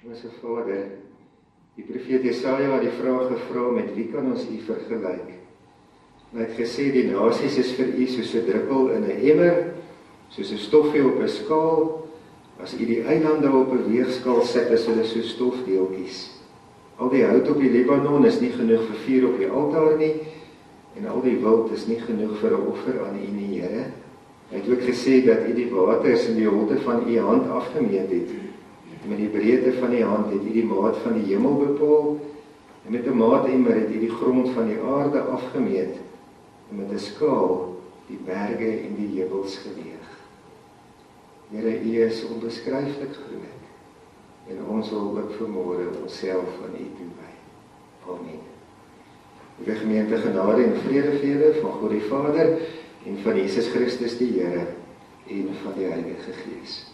Onse Vader, die profeet Jesaja het die vraag gevra, met wie kan ons u vergelyk? Hy het gesê, die nasies is vir u soos 'n druppel in 'n emmer, soos 'n stofie op 'n skaal. As u die eilande op 'n weegskaal sit, is hulle so stofdeeltjies. Al die hout op die Libanon is nie genoeg vir vuur op die altaar nie, en al die wild is nie genoeg vir 'n offer aan u nie, Here. Hy het ook gesê dat u die waters in die holte van u hand afgemeet het. Met die breedte van die hand het u die maat van die hemel bepaal, en met 'n maatemmer het u die grond van die aarde afgemeet, en met 'n skaal die berge en die heuwels geweeg. Here, u is onbeskryflik groot, en ons wil ook vanmôre onsself aan u toewy. Amen. Liewe gemeente, genade en vrede vir julle van God die Vader en van Jesus Christus die Here en van die Heilige Gees.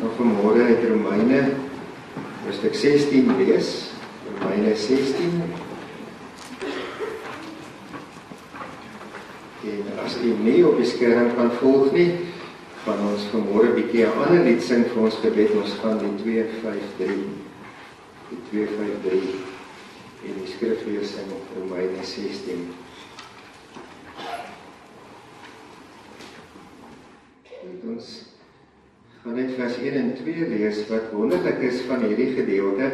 Ons gaan vanmôre uit Romeine hoofstuk 16 lees. Romeine 16. En as u nie op die skerm kan volg nie, gaan ons vanmôre 'n bietjie 'n ander lied sing vir ons gebed. Ons gaan die 253. Die 253 en die skriflesing op Romeine 16. Ons gaan net vers 1 en 2 lees. Wat wonderlik is van hierdie gedeelte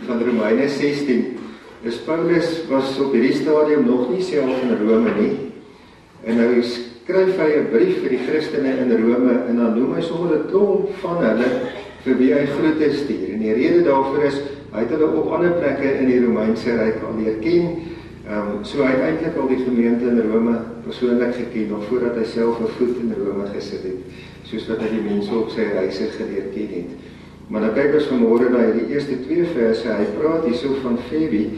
van Romeine 16, is Paulus was op hierdie stadium nog nie self in Rome nie, en nou skryf hy 'n brief vir die Christene in Rome, en dan noem hy sommer 'n klomp van hulle vir wie hy groete stuur. En die rede daarvoor is, hy het hulle op ander plekke in die Romeinse Ryk al leer ken, so hy het eintlik al die gemeente in Rome persoonlik geken, nog voordat hy self 'n voet in Rome gesit het, soos wat hy die mense op sy reise geleer ken het. Maar nou kyk ons vanmôre na die eerste 2 verse, hy praat hierso van Febe,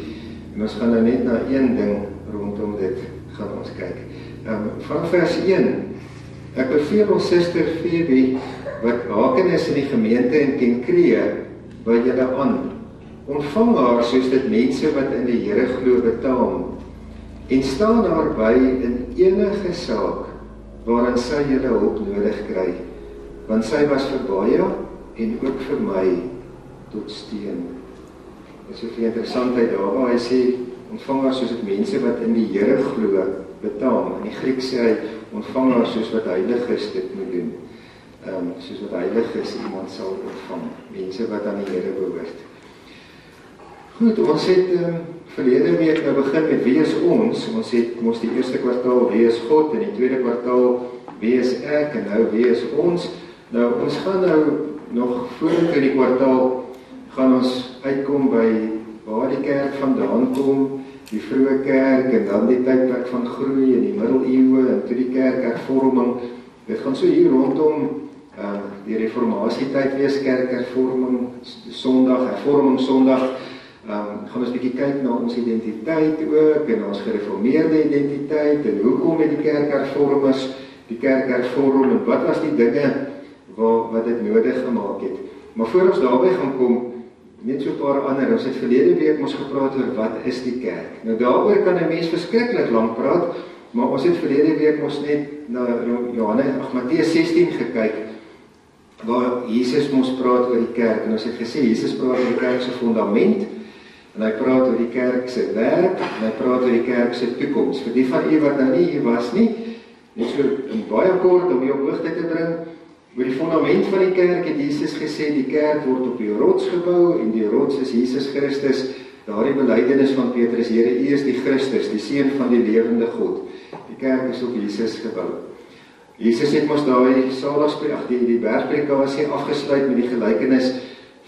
en ons gaan nou net na een ding rondom dit gaan ons kyk. Van vers 1, ek beveel ons suster Febe, wat haken is in die gemeente in Kenkrea, by julle aan. Ontvang haar soos dit mense wat in die Here glo betaam, en staan haar by in enige saak, waarin sy julle hulp nodig kry, want sy was vir baie, en ook vir my, tot steun. Dit is soveel interessantheid daar, waar hy sê, ontvang haar soos dit mense wat in die Here glo betaam. In die Griek sê hy, ontvang haar soos wat heiliges dit moet doen. Soos wat heiliges iemand sal ontvang, mense wat aan die Here behoort. Goed, ons het verlede week nou begin met wie is ons. Ons het mos die eerste kwartaal wie is God, en die tweede kwartaal wie is ek, en nou wie is ons. Nou, ons gaan nou nog vorentoe die kwartaal, gaan ons uitkom by waar die kerk vandaan kom, die vroeë kerk, en dan die tydperk van groei in die middeleeue, en toe die kerkhervorming. Dit gaan so hier rondom die reformasietyd wees, kerkhervorming Sondag, hervorming Sondag. Gaan ons 'n bietjie kyk na ons identiteit ook, en ons gereformeerde identiteit, en hoekom het die kerkhervormers die kerk hervorm, en wat was die dinge wat dit nodig gemaak het. Maar voor ons daarby gaan kom, net so 'n paar ander, ons het verlede week ons gepraat oor wat is die kerk. Nou daaroor kan 'n mens verskriklik lank praat, maar ons het verlede week ons net na Matteus 16 gekyk, waar Jesus ons praat oor die kerk, en ons het gesê, Jesus praat oor die kerk se fundament, en hy praat oor die kerk se werk, en hy praat oor die kerk se toekoms. Vir die van u wat nou nie hier was nie, net so baie kort om u op hoogte te bring, oor die fundament van die kerk het Jesus gesê, die kerk word op die rots gebou, en die rots is Jesus Christus. Daardie belydenis van Petrus, Here, u is die Christus, die seun van die lewende God. Die kerk is op Jesus gebou. Jesus het mos daai saligspreek, die bergpredicasie afgesluit met die gelykenis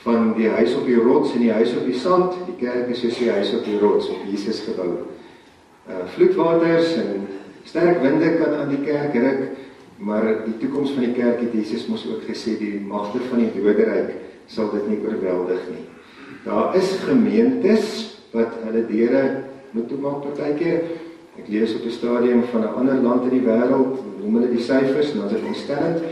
van die huis op die rots en die huis op die sand. Die kerk is soos die huis op die rots, op Jesus gebou. Vloedwaters en sterk winde kan aan die kerk ruk, maar die toekoms van die kerk het Jesus mos ook gesê, die magte van die doderyk sal dit nie oorweldig nie. Daar is gemeentes wat hulle deure moet toemaak partykeer. Ek lees op 'n stadium van 'n ander land in die wêreld, noem hulle die syfers, en dan is dit ontstellend,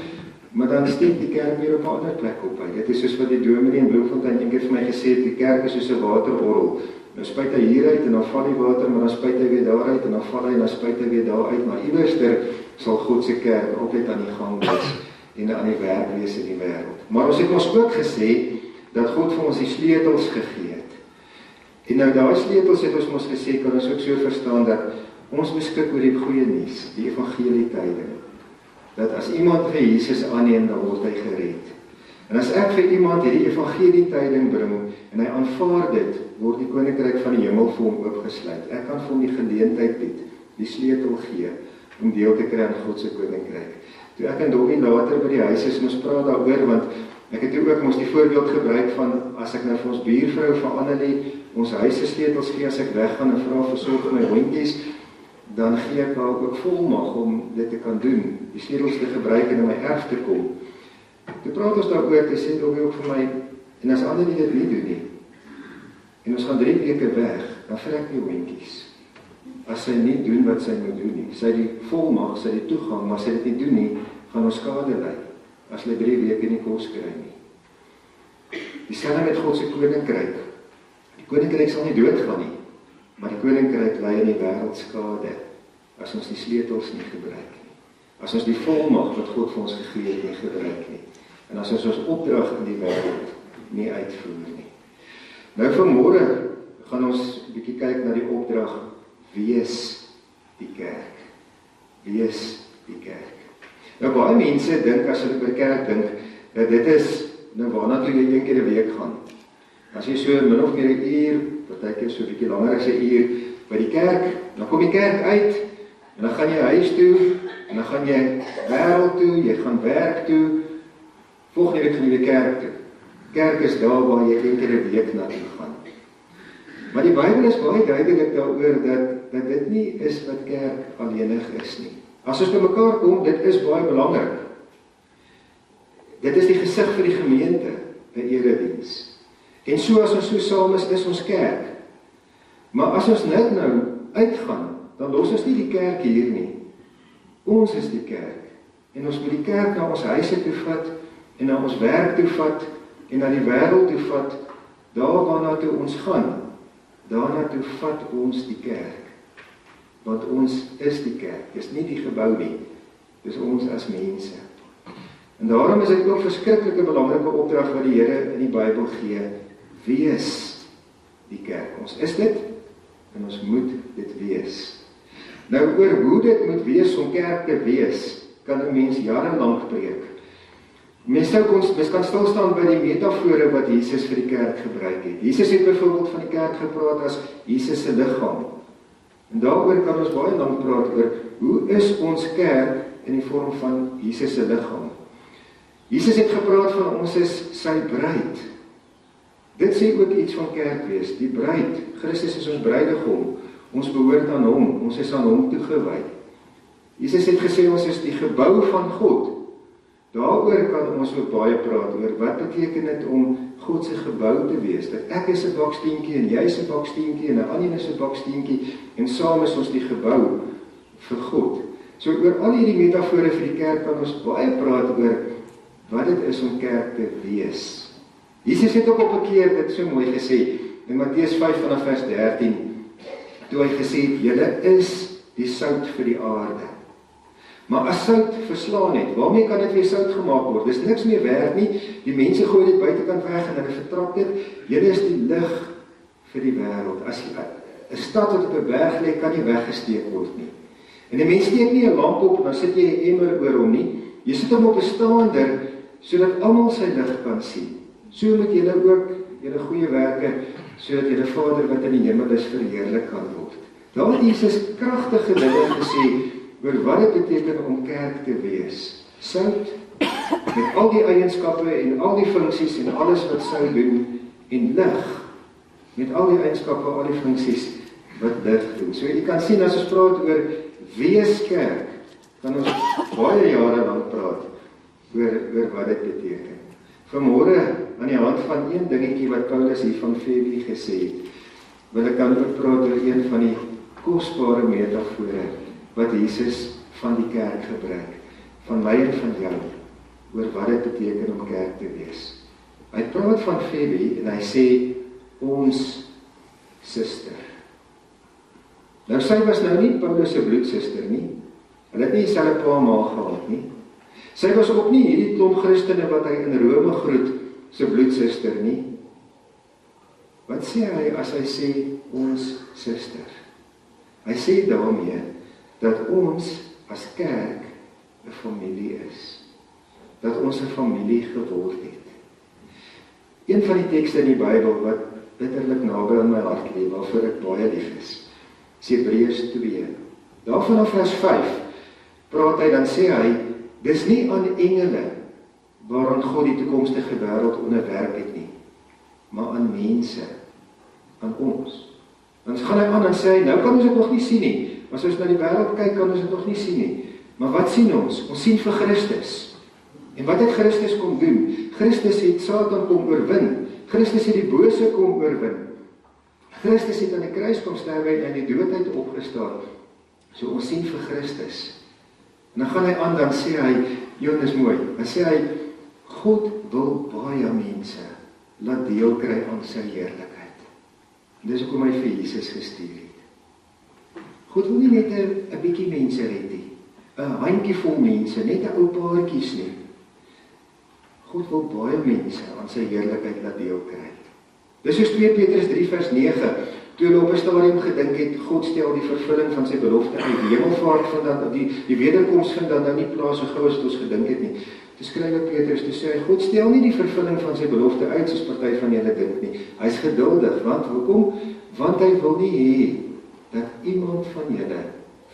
maar dan steek die kerk weer op 'n ander plek op. Dit is soos wat die dominee in Bloemfontein eendag vir my gesê het, die kerk is soos 'n waterorrel. Nou spuit hy hieruit en dan val die water, maar dan spuit hy weer daaruit en dan val hy en dan spuit hy weer daaruit, maar iewerster sal God se kerk altyd aan die gang wees. en aan die werk wees in die wêreld. Maar ons het ons ook gesê dat God vir ons die sleutels gegee het. En nou daai sleutels het ons gesê, kan ons ook so verstaan dat ons beskik oor die goeie nuus, die evangelie tyding. Dat as iemand vir Jesus aanneem, dan word hy gered. En as ek vir iemand hierdie evangelie tyding bring en hy aanvaar dit, word die koninkryk van die hemel vir hom oopgesluit. Ek kan vir hom die geleentheid bied, die sleutel gee om deel te kry aan God se koninkryk. Toe ek en Dobby later by die huis is, ons praat daaroor, want ek het ook ons die voorbeeld gebruik van, as ek nou vir ons buurvrou van Annelie, ons huis se sleutels gee as ek weggaan en vra vir sorg vir my hondjies, dan gee ek haar ook volmag om dit te kan doen, die sleutels te gebruik en in my erf te kom. Toe praat ons daaroor, toe sê Dobby ook vir my, en as Annelie dit nie doen nie, en ons gaan 3 weke weg, dan vrek die hondjies. As sy nie doen wat sy moet doen nie, sy die volmag, sy die toegang, maar sy dit nie doen nie, gaan ons skade ly, as hulle 3 weke nie kos kry nie. Dieselfde met God se koninkryk. Die koninkryk sal nie doodgaan nie, maar die koninkryk ly in die wêreld skade, as ons die sleutels nie gebruik nie. As ons die volmag wat God vir ons gegee het nie gebruik nie. En as ons ons opdrag in die wêreld nie uitvoer nie. Nou vanmôre gaan ons 'n bietjie kyk na die opdrag, wees die kerk. Wees die kerk. Nou baie mense dink, as hulle by kerk dink, dat dit is nou waarna toe jy 1 keer 'n week gaan. As jy so min of meer 1 uur, partykeer so 'n bietjie langer as 1 uur by die kerk, dan kom die kerk uit en dan gaan jy huis toe en dan gaan jy wêreld toe, jy gaan werk toe. Volgende week gaan jy weer kerk toe. Kerk is daar waar jy 1 keer 'n week na toe gaan. Maar die Bybel is baie duidelik daaroor dat dit nie is wat kerk alleenig is nie. As ons by mekaar kom, dit is baie belangrik. Dit is die gesig vir die gemeente, 'n erediens. En so as ons so saam is ons kerk. Maar as ons net nou uitgaan, dan los ons nie die kerk hier nie. Ons is die kerk. En ons moet die kerk na ons huise toe vat, en na ons werk toe vat, en na die wêreld toe vat, daar waarna toe ons gaan. Daarna toe vat ons die kerk. Want ons is die kerk, dis nie die gebou nie, dis ons as mense. En daarom is dit ook 'n verskriklike belangrike opdrag wat die Here in die Bybel gee, wees die kerk. Ons is dit, en ons moet dit wees. Nou oor hoe dit moet wees om kerk te wees, kan 'n mens jarelank preek. Mens kan stilstaan by die metafore wat Jesus vir die kerk gebruik het. Jesus het byvoorbeeld van die kerk gepraat as Jesus se liggaam. En daaroor kan ons baie lank praat oor, hoe is ons kerk in die vorm van Jesus se liggaam? Jesus het gepraat van ons is sy bruid. Dit sê ook iets van kerk wees, die bruid. Christus is ons bruidegom. Ons behoort aan hom, ons is aan hom toegewy. Jesus het gesê ons is die gebou van God. Daaroor kan ons ook baie praat oor wat beteken dit om God se gebou te wees. Dat ek is 'n baksteentjie en jy is 'n baksteentjie en 'n ander is 'n baksteentjie en saam is ons die gebou vir God. So oor al hierdie metafore vir die kerk kan ons baie praat oor wat dit is om kerk te wees. Jesus het ook op 'n keer dit so mooi gesê in Matteus 5 vanaf vers 13, toe hy gesê het, julle is die sout vir die aarde. Maar as sout verslaan het, waarmee kan dit weer sout gemaak word? Dis niks meer werd nie, die mense gooi dit buitekant weg en hulle vertrap dit. Julle is die lig vir die wêreld. As 'n stad wat op 'n berg lê, kan nie weggesteek word nie. En 'n mens steek nie 'n lamp op en dan sit jy 'n emmer oor hom nie. Jy sit hom op 'n staander sodat almal sy lig kan sien. So moet julle ook julle goeie werke sodat julle Vader wat in die hemel is verheerlik kan word. Daar het Jesus kragtige dinge gesê oor wat dit beteken om kerk te wees. Sout, met al die eienskappe en al die funksies en alles wat sou doen, en lig, met al die eienskappe, al die funksies wat lig doen. So jy kan sien, as ons praat oor wees kerk, kan ons baie jare lang praat oor wat dit beteken. Vanmôre, aan die hand van een dingetjie wat Paulus hier van Febe gesê het, wil ek dan ook praat oor een van die kosbare metafore wat Jesus van die kerk gebruik, van my en van jou, oor wat dit beteken om kerk te wees. Hy praat van Febe en hy sê, ons suster. Nou sy was nou nie Paulus se bloedsuster nie, hulle het nie dieselfde pa en ma gehad nie, Sy was ook nie hierdie klomp Christene wat hy in Rome groet, sy bloedsuster nie. Wat sê hy as hy sê ons suster? Hy sê daarmee dat ons as kerk 'n familie is. Dat ons 'n familie geword het. Een van die tekste in die Bybel wat bitterlik naby aan my hart lê, waarvoor ek baie lief is Hebreërs 2. Daar vanaf vers 5 praat hy, dan sê hy, dis nie aan engele waaraan God die toekomstige wêreld onderwerp het nie, maar aan mense, aan ons. Dan gaan hy aan en sê hy, nou kan ons dit nog nie sien nie, maar as ons na die wêreld kyk, kan ons dit nog nie sien nie. Maar wat sien ons? Ons sien vir Christus. En wat het Christus kom doen? Christus het Satan kom oorwin. Christus het die bose kom oorwin. Christus het aan die kruis kom sterwe en in die doodheid opgestaan. So ons sien vir Christus. En dan gaan hy aan, dan sê hy, Johannes mooi, dan sê hy, God wil baie mense laat deel kry aan sy heerlikheid. En dis hoekom hy vir Jesus gestuur het. God wil nie net 'n bietjie mense red nie, 'n handjievol mense, net 'n ou paartjies nie. God wil baie mense aan sy heerlikheid laat deel kry. Dis soos 2 Petrus 3 vers 9, toe hulle op 'n stadium gedink het, God stel die vervulling van sy belofte uit, die hemelvaart van dan, die wederkoms vind dan nou nie plaas so gou as ons gedink het nie. Toe skryf Petrus, toe sê hy, God stel nie die vervulling van sy belofte uit, soos party van julle dink nie. Hy is geduldig, want hoekom? Want hy wil nie hê dat iemand van julle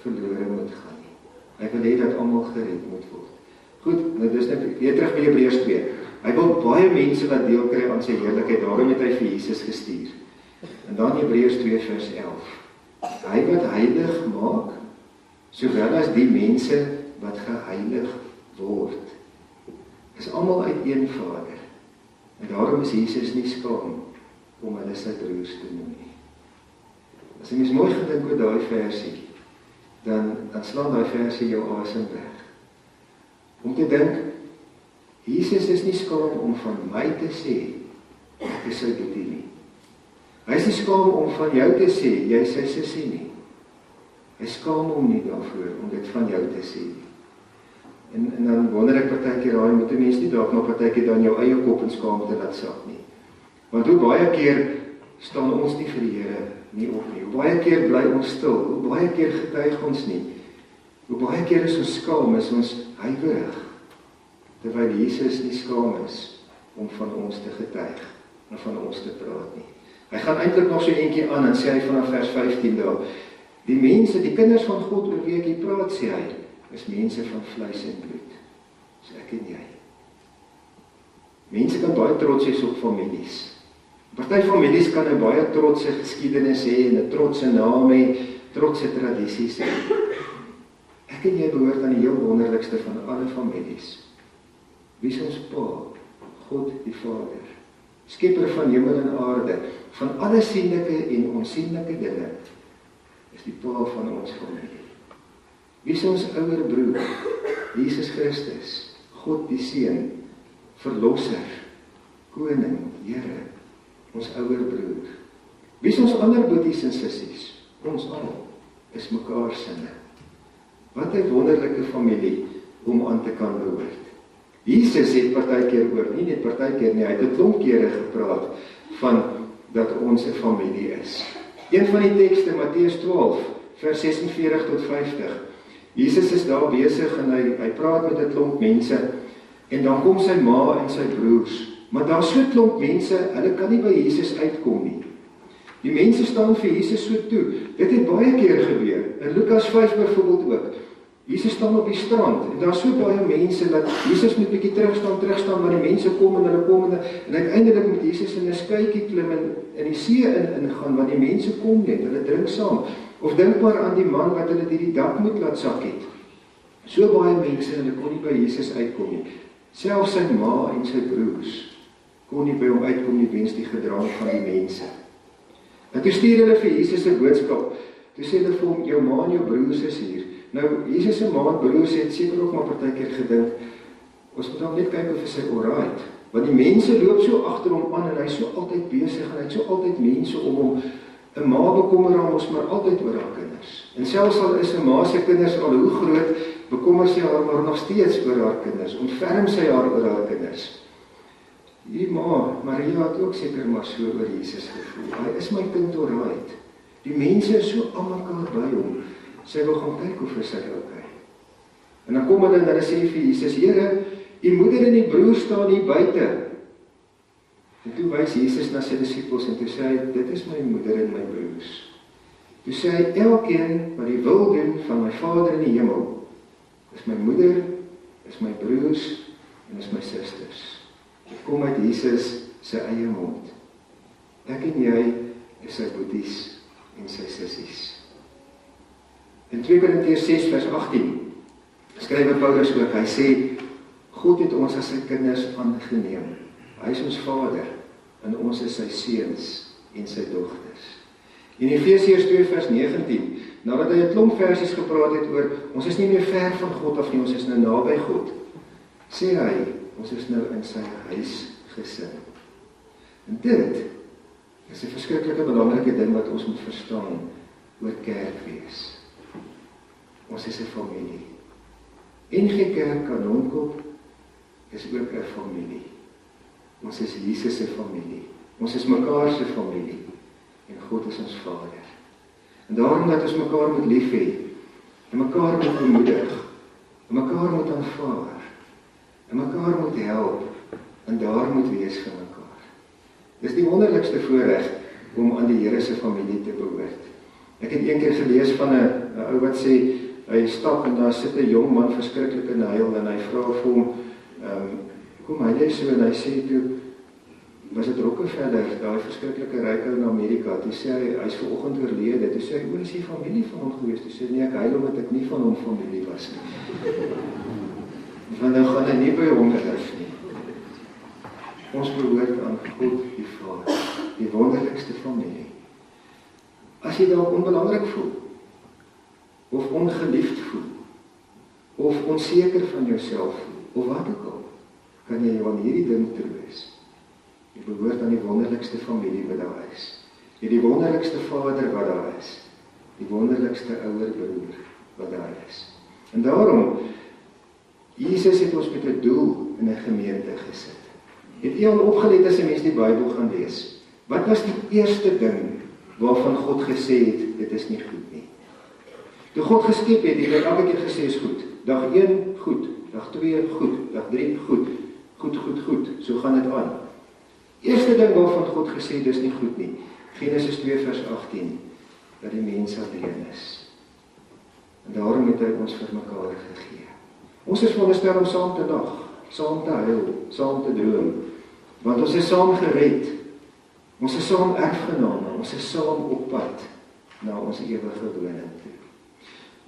verlore moet gaan nie. Hy wil hê dat almal gered moet word. Goed, nou dis net weer terug by Hebreërs 2. Hy wil baie mense laat deel kry aan sy heerlikheid, daarom het hy vir Jesus gestuur. En dan Hebreërs 2 vers 11. Hy wat heilig maak, sowel as die mense wat geheilig word, is almal uit een Vader. En daarom is Jesus nie skaam om hulle sy broers te noem nie. As jy mens mooi gedink oor daai versie, dan slaan daai versie jou asem weg. Om te dink, Jesus is nie skaam om van my te sê, ek is sy boetie nie. Hy is nie skaam om van jou te sê, jy is sy sussie nie. Hy skaam hom nie daarvoor om dit van jou te sê nie. En dan wonder ek partykeer, moet 'n mens nie dalk nog partykeer dan jou eie kop in skaamte laat sak nie. Want hoe baie keer staan ons nie vir die Here nie op nie. Hoe baie keer bly ons stil, hoe baie keer getuig ons nie. Hoe baie keer is ons skaam, is ons huiwerig, terwyl Jesus nie skaam is om van ons te getuig en van ons te praat nie. Hy gaan eintlik nog so eentjie aan en sê hy vanaf vers 15 daar, die mense, die kinders van God oor wie ek hier praat, sê hy, is mense van vleis en bloed. So ek en jy. Mense kan baie trots wees op families. Party families kan 'n baie trotse geskiedenis hê en 'n trotse naam hê, trotse tradisies hê. Ek en jy behoort aan die heel wonderlikste van alle families. Wie is ons Pa? God die Vader. Skepper van hemel en aarde, van alle sienlike en onsienlike dinge, is die Pa van ons familie. Wie is ons ouer broer? Jesus Christus, God die Seun, Verlosser, Koning, Here, ons ouer broer. Wie is ons ander boeties en sissies? Ons al is mekaar sinne. Wat 'n wonderlike familie om aan te kan behoort. Jesus het partykeer oor, nie net partykeer nie, hy het 'n klomp kere gepraat van dat ons 'n familie is. Een van die tekste, Matteus 12, vers 46 tot 50. Jesus is daar besig en hy praat met 'n klomp mense en dan kom sy ma en sy broers. Maar daar so 'n klomp mense, hulle kan nie by Jesus uitkom nie. Die mense staan vir Jesus so toe. Dit het baie keer gebeur. In Lukas 5 byvoorbeeld ook. Jesus staan op die strand en daar so baie mense dat Jesus moet bietjie terugstaan, maar die mense kom en hulle kom en uiteindelik moet Jesus in 'n skuitjie klim en in die see ingaan, want die mense kom net, hulle drink saam. Of dink maar aan die man wat hulle hierdie dak moet laat sak het. So baie mense en hulle kon nie by Jesus uitkom nie. Selfs sy ma en sy broers kon nie by hom uitkom nie weens die gedrang van die mense. En toe stuur hulle vir Jesus 'n boodskap. Toe sê hulle vir hom, jou ma en jou broers is hier. Nou, Jesus se ma en broers het seker ook maar partykeer gedink, ons moet dan net kyk of hy alright. Want die mense loop so agter hom aan en hy is so altyd besig en hy het so altyd mense om hom. 'n Ma bekommer hom ons maar altyd oor haar kinders. En selfs al is 'n ma se kinders al hoe groot, bekommer bekommer sy haar maar nog steeds oor haar kinders, ontferm sy haar oor haar kinders. Die ma, Maria het ook seker maar so oor Jesus gevoel. Hy is my kind alright. Die mense is so aan mekaar by hom. Sy wil gaan kyk of is hy okay. En dan kom hulle en hulle sê vir Jesus, Here, die moeder en die broer staan hier buite. En toe wys Jesus na sy disippels en toe sê hy, dit is my moeder en my broers. Toe sê hy, elkeen wat die wil doen van my Vader in die hemel, is my moeder, is my broers en is my susters. Dit kom uit Jesus sy eie mond. Ek en jy is sy boeties en sy sissies. In 2 Korintiërs 6 vers 18 skryf Paulus ook, hy sê, God het ons as sy kinders aangeneem. Hy is ons Vader en ons is sy seuns en sy dogters. In Efesiërs 2 vers 19, nadat hy 'n klomp versies gepraat het oor, ons is nie meer ver van God af nie, ons is nou naby God, sê hy, ons is nou in sy huisgesin. En dit is 'n verskriklike belangrike ding wat ons moet verstaan oor kerk wees. Ons is 'n familie. NG Kerk Kanonkop is ook 'n familie. Ons is Jesus se familie. Ons is mekaar se familie. En God is ons Vader. En daarom dat ons mekaar moet lief hê, en mekaar moet bemoedig, en mekaar moet aanvaar, en mekaar moet help, en daar moet wees vir mekaar. Dis die wonderlikste voorreg om aan die Here se familie te behoort. Ek het een keer gelees van 'n ou wat sê, hy stap en daar sit 'n jong man verskriklik in huil, en hy vra vir hom, kom hy lê so, en hy sê toe, was dit Rockefeller, daai verskriklike ryk ou in Amerika, toe sê hy is vanoggend oorlede, toe sê hy, is hy familie van hom gewees? Toe sê nee, ek huil omdat ek nie van hom familie was nie. Want dan gaan hy nie by hom erf nie. Ons behoort aan God die Vader, die wonderlikste familie. As jy dalk onbelangrik voel, of ongeliefd voel, of onseker van jouself voel, of wat ook al, kan jy aan hierdie ding troos. Jy behoort aan die wonderlikste familie wat daar is. Jy die wonderlikste vader wat daar is. Die wonderlikste ouer broer wat daar is. En daarom, Jesus het ons met 'n doel in 'n gemeente gesit. Het jy al opgelet as 'n mens die Bybel gaan lees? Wat was die eerste ding waarvan God gesê het, dit is nie goed nie? Toe God geskep het hy elke keer gesê is goed. Dag 1, goed. Dag 2, goed. Dag 3, goed. Goed. So gaan dit aan. Eerste ding waarvan God gesê, dis nie goed nie. Genesis 2 vers 18, dat die mens alleen is. En daarom het hy ons vir mekaar gegee. Ons is veronderstel om saam te lag, saam te huil, saam te droom, want ons is saam gered. Ons is saam erfgename, ons is saam op pad na ons ewige woning toe.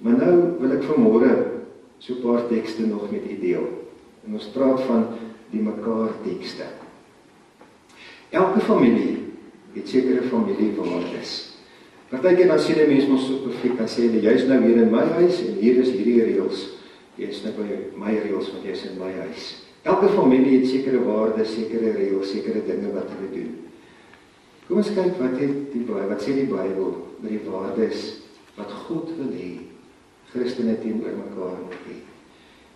Maar nou wil ek vanmôre so 'n paar tekste nog met u deel. En ons praat van die mekaar tekste. Elke familie het sekere familiewaardes. Partykeer dan sien 'n mens mos so perfek, dan sê hulle, jy's nou hier in my huis en hier is hierdie reëls. Jy's nou by my reëls want jy's in my huis. Elke familie het sekere waardes, sekere reëls, sekere dinge wat hulle doen. Kom ons kyk wat sê die Bybel oor die waardes wat God wil hê Christene teenoor mekaar moet hê.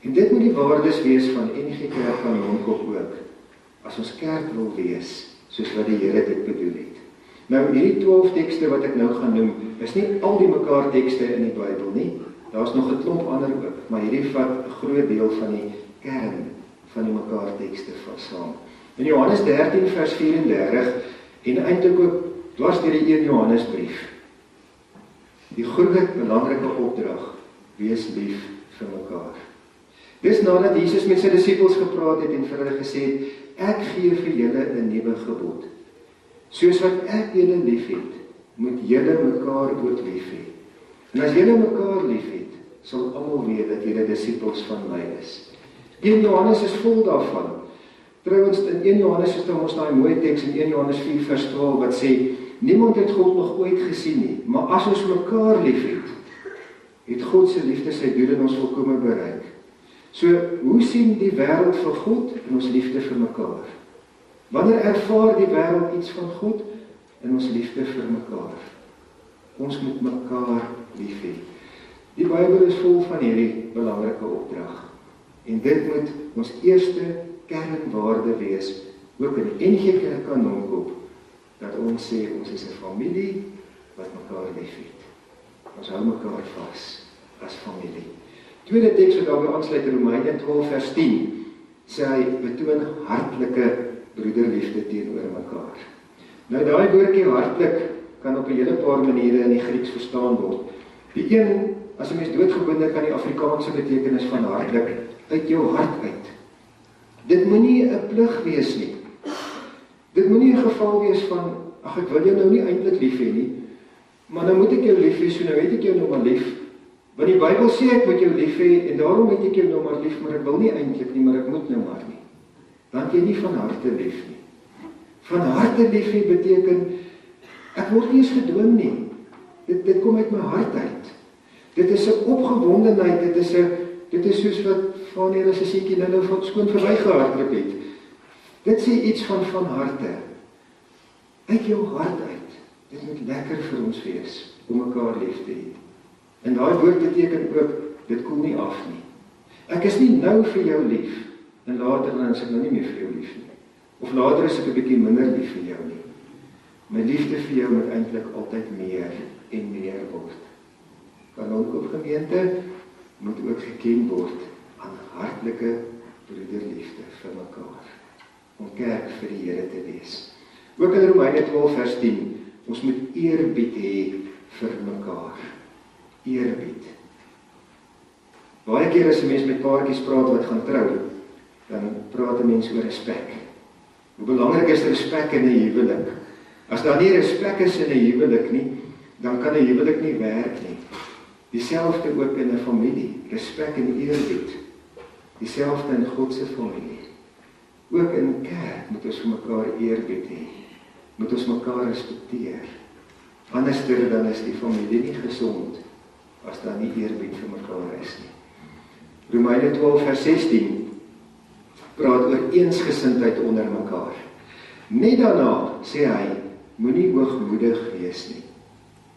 En dit moet die waardes wees van NG Kerk Kanonkop ook, as ons kerk wil wees, soos wat die Here dit bedoel het. Nou, hierdie 12 tekste wat ek nou gaan noem, is nie al die mekaar tekste in die Bybel nie. Daar's nog 'n klomp ander ook, maar hierdie vat 'n groot deel van die kern van die mekaar tekste saam. In Johannes 13 vers 34 en eintlik ook dwars deur die 1 Johannesbrief. Die groot belangrike opdrag, wees lief vir mekaar. Dis nadat Jesus met sy disippels gepraat het en vir hulle gesê het, ek gee vir julle 'n nuwe gebod. Soos wat ek julle lief het, moet julle mekaar ook lief hê. En as julle mekaar lief het, sal almal weet dat julle disippels van my is. 1 Johannes is vol daarvan. Trouwens, in 1 Johannes is daar ons daai mooi teks in 1 Johannes 4 vers 12 wat sê, niemand het God nog ooit gesien nie, maar as ons mekaar lief het God se liefde sy doel in ons volkome bereik. So, hoe sien die wêreld vir God en ons liefde vir mekaar? Wanneer ervaar die wêreld iets van God en ons liefde vir mekaar? Ons moet mekaar lief hê. Die Bybel is vol van hierdie belangrike opdrag. En dit moet ons eerste kernwaarde wees, ook in die NG Kerk Kanonkop, dat ons sê, ons is 'n familie wat mekaar liefhet. Ons hou mekaar vas as familie. Tweede teks wat daarby aansluit, Romeine 12 vers 10, sê hy, betoon hartlike broederliefde teenoor mekaar. Nou daai woordjie hartlik kan op 'n hele paar maniere in die Grieks verstaan word. Die een, as 'n mens doodgebinde kan die Afrikaanse betekenis van hartlik uit jou hart uit. Dit moenie 'n plig wees nie. Dit moenie 'n geval wees van, ag ek wil jou nou nie eintlik lief hê nie, maar nou moet ek jou lief hê, so nou het ek jou nou maar lief. Want die Bybel sê ek moet jou lief hê en daarom het ek jou nou maar lief, maar ek wil nie eintlik nie, maar ek moet nou maar nie. Dan het jy nie van harte lief nie. Van harte lief hê beteken, ek word nie eens gedwing nie. Dit kom uit my hart uit. Dit is 'n opgewondenheid, dit is soos wat wanneer as 'n seentjie nou van skoon verbygehardloop het. Dit sê iets van harte. Uit jou hart uit. Dit moet lekker vir ons wees om mekaar lief te hê. En daai woord beteken ook, dit kom nie af nie. Ek is nie nou vir jou lief en later dan is ek nou nie meer vir jou lief nie. Of later is ek 'n bietjie minder lief vir jou nie. My liefde vir jou moet eintlik altyd meer en meer word. Kanonkop gemeente moet ook geken word aan hartlike broederliefde vir mekaar. Om kerk vir die Here te wees. Ook in Romeine 12 vers 10, ons moet eerbied hê vir mekaar. Eerbied. Baie keer as 'n mens met paartjies praat wat gaan trou, dan praat 'n mens oor respek. Hoe belangrik is respek in 'n huwelik? As daar nie respek is in 'n huwelik nie, dan kan 'n huwelik nie werk nie. Dieselfde ook in 'n familie, respek en eerbied. Dieselfde in God se familie. Ook in kerk moet ons vir mekaar eerbied hê. Moet ons mekaar respekteer. Anderster dan is die familie nie gesond as daar nie eerbied vir mekaar is nie. Romeine 12 vers 16 praat oor eensgesindheid onder mekaar. Net daarna sê hy, moenie hoogmoedig wees nie,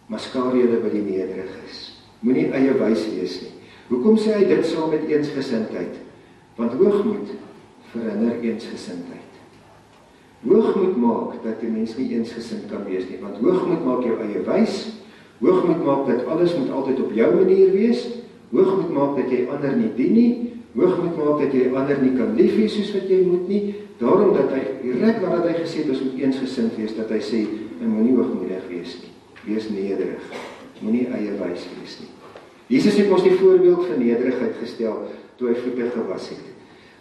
maar skaar julle by die nederiges. Moenie eie wys wees nie. Hoekom sê hy dit saam met eensgesindheid? Want hoogmoed verhinder eensgesindheid. Hoogmoed maak dat die mens nie eensgesind kan wees nie, want hoogmoed maak jou eie wys, hoogmoed maak dat alles moet altyd op jou manier wees, hoogmoed maak dat jy ander nie dien nie, hoogmoed maak dat jy ander nie kan lief hê soos wat jy moet nie, daarom dat hy, direk nadat hy gesê het, ons moet eensgesind wees, dat hy sê, moenie hoogmoedig wees nie, wees nederig, moenie eie wys wees nie. Jesus het ons die voorbeeld van nederigheid gestel, toe hy voete gewas het.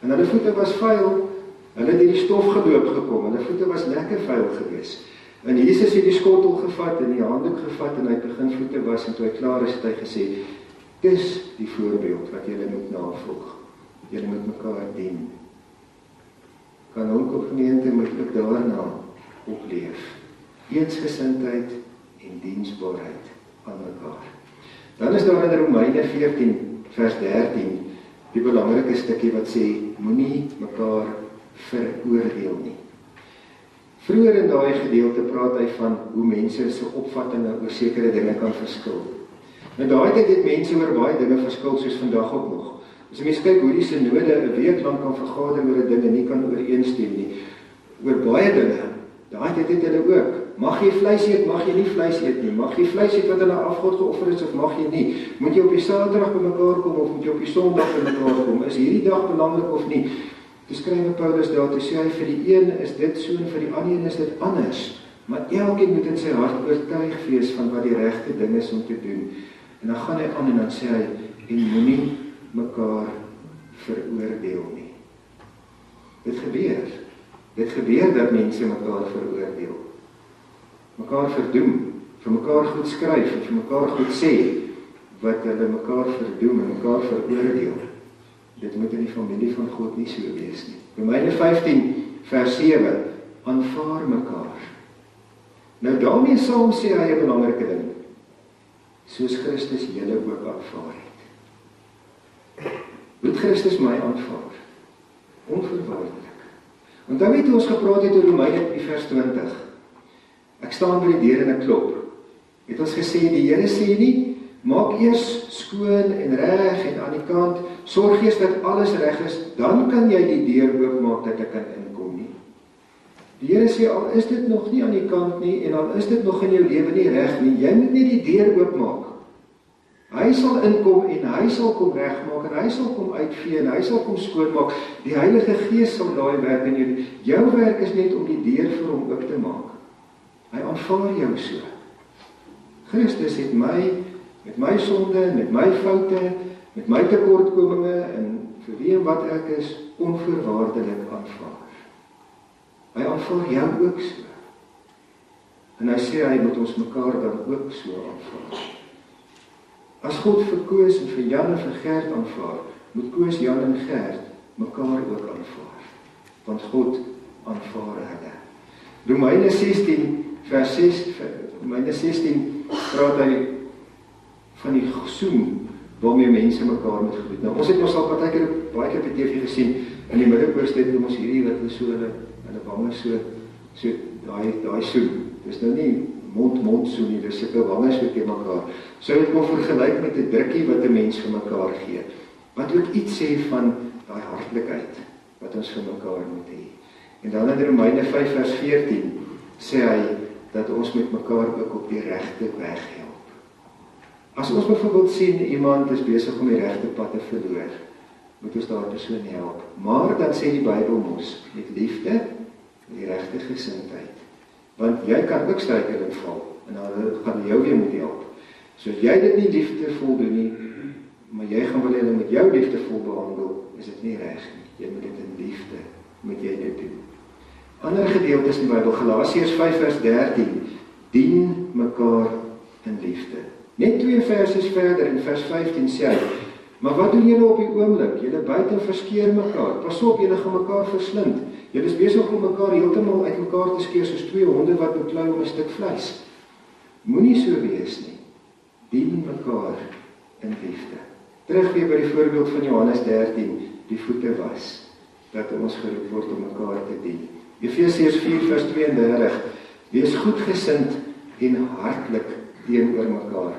En hulle voete was vuil, hulle het die stof geloop gekom, hulle voete was lekker vuil gewees. En Jesus het die skottel gevat en die handdoek gevat en hy begin voete was en toe hy klaar is het hy gesê, dis die voorbeeld wat julle moet navolg. Julle moet mekaar dien. Kanonkop gemeente moet ook daarna opleef. Eensgesindheid en diensbaarheid aan mekaar. Dan is daar in Romeine 14 vers 13 die belangrike stukkie wat sê, moenie mekaar veroordeel nie. Vroeger in daai gedeelte praat hy van hoe mense se opvattinge oor sekere dinge kan verskil. Nou daai tyd het mense oor baie dinge verskil soos vandag ook nog. As jy mens kyk hoe die sinode 'n week lank kan vergader oor 'n ding en nie kan ooreenstem nie, oor baie dinge, daai tyd het hulle ook. Mag jy vleis eet, mag jy nie vleis eet nie. Mag jy vleis eet wat aan 'n afgod geoffer is of mag jy nie? Moet jy op die Saterdag bymekaar kom of moet jy op die Sondag bymekaar kom? Is hierdie dag belangrik of nie? Toe skryf Paulus daar, toe sê hy vir die een is dit so en vir die ander een is dit anders. Maar elkeen moet in sy hart oortuig wees van wat die regte ding is om te doen. En dan gaan hy aan en dan sê hy, en moenie mekaar veroordeel nie. Dit gebeur. Dit gebeur dat mense mekaar veroordeel. Mekaar verdoem, vir mekaar goed skryf en vir mekaar goed sê, wat hulle mekaar verdoem en mekaar veroordeel. Dit moet in die familie van God nie so wees nie. Romeine 15 vers 7, aanvaar mekaar. Nou daarmee saam sê hy 'n belangrike ding, soos Christus julle ook aanvaar het. Moet Christus my aanvaar? Onverwaarlik. Onthou het ons gepraat het oor Romeine 3 vers 20. Ek staan by die deur en ek klop. Het ons gesê, die Here sê nie, maak maak eers skoon en reg en aan die kant, sorg eers dat alles reg is, dan kan jy die deur oopmaak dat ek kan inkom nie. Die Here sê, al is dit nog nie aan die kant nie, en al is dit nog in jou lewe nie reg nie, jy moet net die deur oopmaak. Hy sal inkom en hy sal kom regmaak en hy sal kom uitvee en hy sal kom skoonmaak. Die Heilige Gees sal daai werk in jou. Jou werk is net om die deur vir hom oop te maak. Hy aanvaar jou so. Christus het my, met my sonde, met my foute, met my tekortkominge en vir wie en wat ek is, onvoorwaardelik aanvaar. Hy aanvaar jou ook so. En hy sê hy moet ons mekaar dan ook so aanvaar. As God vir Koos en vir Jan en vir Gert aanvaar, moet Koos, Jan en Gert mekaar ook aanvaar. Want God aanvaar hulle. Romeine 16 vers 6, Romeine 16 praat hy van die soen waarmee mense mekaar moet groet. Nou ons het ons al partykeer baie keer op TV gesien, in die Middelooste het ons hierdie wat so hulle wange so daai soen. Dis nou nie mond soen nie, dis sulke wange so teen mekaar. So het ons vergelyk met 'n drukkie wat 'n mens vir mekaar gee. Wat ook iets sê van daai hartlikheid wat ons vir mekaar moet hê. En dan in Romeine 5 vers 14 sê hy dat ons met mekaar ook op die regte weg help. As ons byvoorbeeld sien iemand is besig om die regte pad te verloor, moet ons daar persoon help. Maar dan sê die Bybel mos met liefde en die regte gesindheid. Want jy kan ook struikel en val en dan gaan jou weer moet help. So as jy dit nie liefdevol doen nie, maar jy gaan wil hulle met jou liefdevol behandel, is dit nie reg nie. Jy moet dit in liefde moet jy dit doen. Ander gedeeltes in die Bybel, Galasiërs 5 vers 13, dien mekaar in liefde. Net 2 versies verder in vers 15 sê hy, maar wat doen julle op die oomblik? Julle byt en verskeer mekaar. Pas op, julle gaan mekaar verslind. Julle is besig om mekaar heeltemal uit mekaar te skeer soos 2 honde wat beklou om 'n stuk vleis. Moenie so wees nie. Dien mekaar in liefde. Terug weer by die voorbeeld van Johannes 13, die voete was, dat ons geroep word om mekaar te dien. Efesiërs 4 vers 32, wees goedgesind en hartlik teenoor mekaar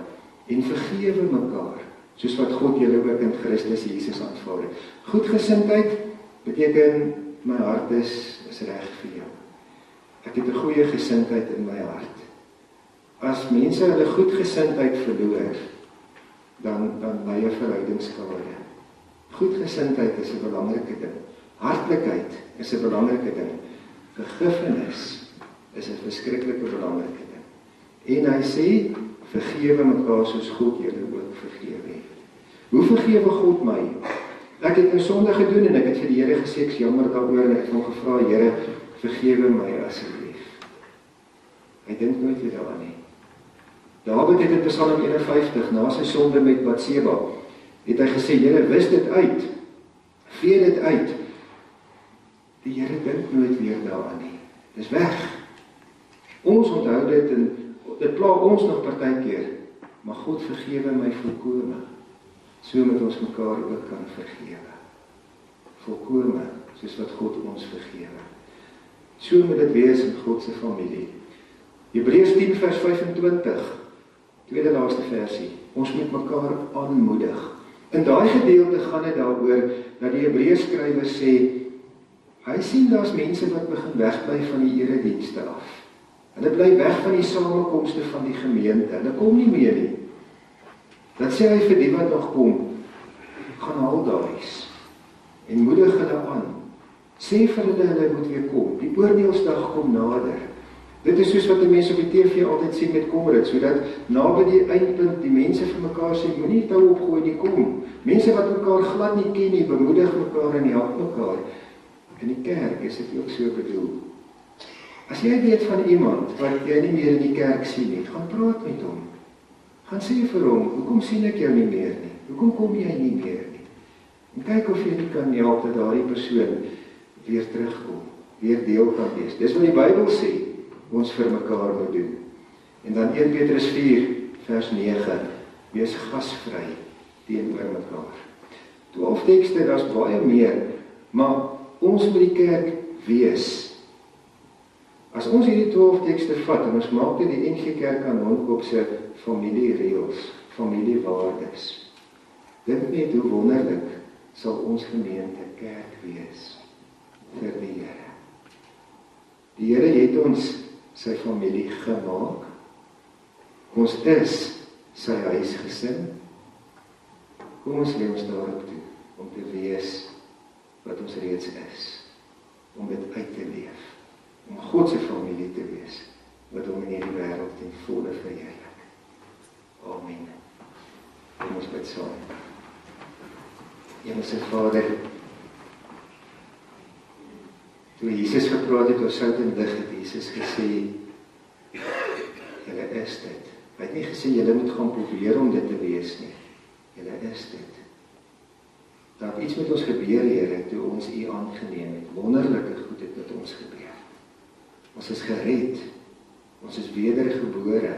en vergewe mekaar, soos wat God julle ook in Christus Jesus aanvaar het. Goedgesindheid beteken my hart is reg vir jou. Ek het 'n goeie gesindheid in my hart. As mense hulle goedgesindheid verloor, dan lei 'n verhouding skade. Goedgesindheid is 'n belangrike ding. Hartlikheid is 'n belangrike ding. Vergifnis is 'n verskriklike belangrike ding. En hy sê, vergewe mekaar soos God julle ook vergewe het. Hoe vergewe God my? Ek het 'n sonde gedoen en ek het vir die Here gesê, ek is jammer daaroor en ek het hom gevra, Here, vergewe my asseblief. Hy dink nooit weer daaraan nie. Dawid het in Psalm 51, na sy sonde met Batseba, het hy gesê, Here, wis dit uit, vee dit uit. Die Here dink nooit weer daaraan nie. Dis weg. Ons onthou dit en dit pla ons nog partykeer, maar God vergewe my volkome. So moet ons mekaar ook kan vergewe. Volkome, soos wat God ons vergewe. So moet dit wees in God se familie. Hebreërs 10 vers 25, tweede laaste versie. Ons moet mekaar aanmoedig. In daai gedeelte gaan dit daaroor dat die Hebreërs skrywer sê, hy sien daar's mense wat begin wegbly van die eredienste af. Hulle bly weg van die samekomste van die gemeente. Hulle kom nie meer nie. Dat sê hy vir die wat nog kom, gaan haal daai's en moedig hulle aan. Sê vir hulle moet weer kom. Die oordeelsdag kom nader. Dit is soos wat die mense op die TV altyd sien met Komrit, sodat naby die eindpunt die mense vir mekaar sê, moenie tou opgooi nie, kom. Mense wat mekaar glad nie ken nie, bemoedig mekaar en help mekaar. In die kerk is dit ook so bedoel. As jy weet van iemand wat jy nie meer in die kerk sien nie, gaan praat met hom. Gaan sê vir hom, hoekom sien ek jou nie meer nie? Hoekom kom jy nie meer nie? En kyk of jy nie kan help dat daardie persoon weer terugkom, weer deel kan wees. Dis wat die Bybel sê, ons vir mekaar moet doen. En dan 1 Petrus 4 vers 9, wees gasvry teenoor mekaar. 12 tekste, daar's baie meer, maar ons moet die kerk wees. As ons hierdie 12 tekste vat, en ons maak dit die NG Kerk aan Honkop se familie reëls, familiewaardes. Dink net hoe wonderlik sal ons gemeente kerk wees vir die Here. Die Here het ons sy familie gemaak. Ons is sy huisgesin. Kom ons lê ons daarop toe, om te wees wat ons reeds is, om dit uit te leef, om God se familie te wees, wat hom in hierdie wêreld ten volle verheerlik. Amen. Kom ons bid saam. Hemelse Vader, toe Jesus gepraat het oor sout en lig, het Jesus gesê, julle is dit. Hy het nie gesê, julle moet gaan probeer om dit te wees nie. Julle is dit. Daar het iets met ons gebeur, Here, toe ons U aangeneem het. Wonderlike goed het met ons gebeur. Ons is gered. Ons is wedergebore.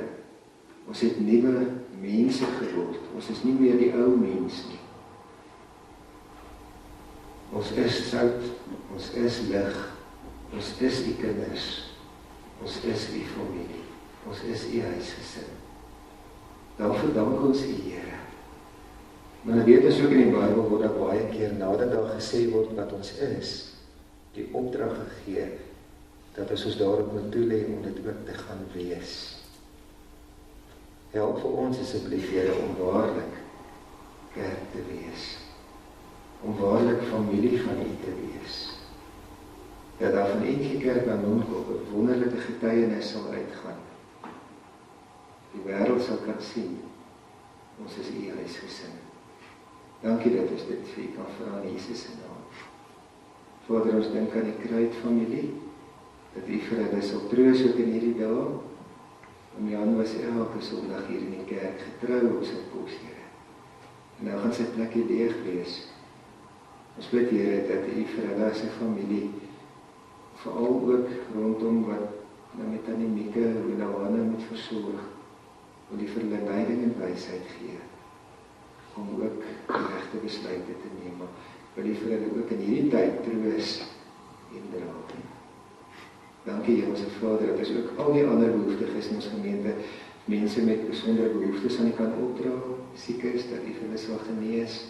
Ons het nuwe mense geword. Ons is nie meer die ou mens nie. Ons is sout. Ons is lig. Ons is U kinders. Ons is U familie. Ons is U huisgesin. Daarvoor dank ons U, Here. Maar dan weet ons ook in die Bybel word daar baie keer nadat daar gesê word wat ons is, die opdrag gegee, dat ons daarop moet toelê om dit ook te gaan wees. Help vir ons asseblief, Here, om waarlik kerk te wees. Om waarlik familie van U te wees. Dat daar van enige kerk aan ons op 'n wonderlike getuienis sal uitgaan. Die wêreld sal kan sien, ons is U huisgesin. Dankie dat ons dit vir U kan vra in Jesus se naam. Vader, ons dink aan die Kruit-familie, dat U vir hulle sal troos ook in hierdie dae. Om Jan was elke Sondag hier in die kerk getrou op sy pos, Here. En nou gaan sy plekkie leeg wees. Ons bid, Here, dat U vir hulle as 'n familie, veral ook rondom wat nou met Tannie Mieke, hoe hulle moet versorg, wil U vir hulle leiding en wysheid gee, om ook die regte besluite te neem, maar wil U vir hulle ook in hierdie tyd troos en dra. Dankie, Hemelse Vader, dat ons ook al die ander behoeftiges in ons gemeente, mense met besondere behoeftes aan U kan opdra, siekes, dat U vir hulle sal genees,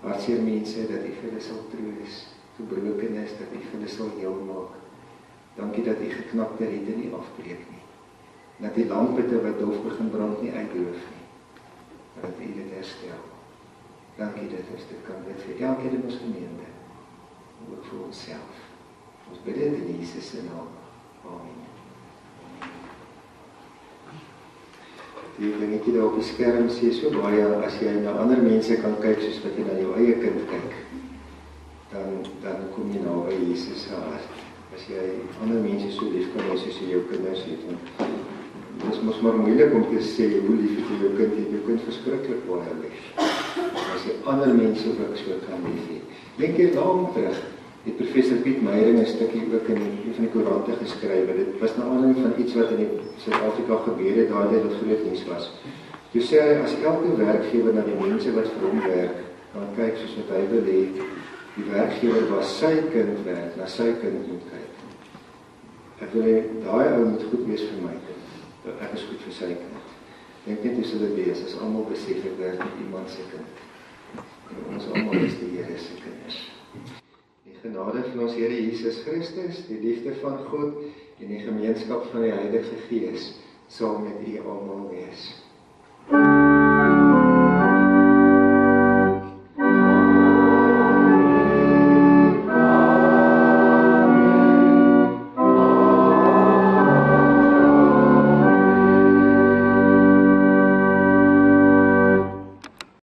hartseer mense, dat U vir hulle sal troos, gebrokenis, dat U vir hulle sal heel maak. Dankie dat U geknakte riete nie afbreek nie, dat die lampitte wat dof begin brand nie uitdoof nie, maar dat U dit herstel. Dankie dat ons dit kan bid vir elkeen in ons gemeente, en ook vir onsself. Ons bid dit in Jesus se naam. Amen. Die dingetjie daar op die skerm sê so baie, as jy na ander mense kan kyk soos wat jy na jou eie kind kyk, dan kom jy nou by Jesus se hart. As jy ander mense so lief kan hê soos jy jou kinders het, dit is mos maar moeilik om te sê hoe lief het jy jou kind verskriklik baie lief. As jy ander mense ook so kan lief hê. Dink jy lank terug, het professor Piet Meyering 'n stukkie ook in een van die koerante geskryf. Dit was na aanleiding van iets wat in Suid-Afrika gebeur het, daardie wat groot nuus was. Toe sê hy, as elke werkgewer na die mense wat vir hom werk, kan kyk soos wat hy wil hê, die werkgewer waar sy kind werk, na sy kind moet kyk. Ek wil hê, daai ou moet goed wees vir my kind. Ek is goed vir sy kind. Dink net hoe sal dit wees, as almal besef ek werk met iemand se kind. En ons almal is die Here se kinders. Die genade van ons Here Jesus Christus, die liefde van God en die gemeenskap van die Heilige Gees sal met u almal wees.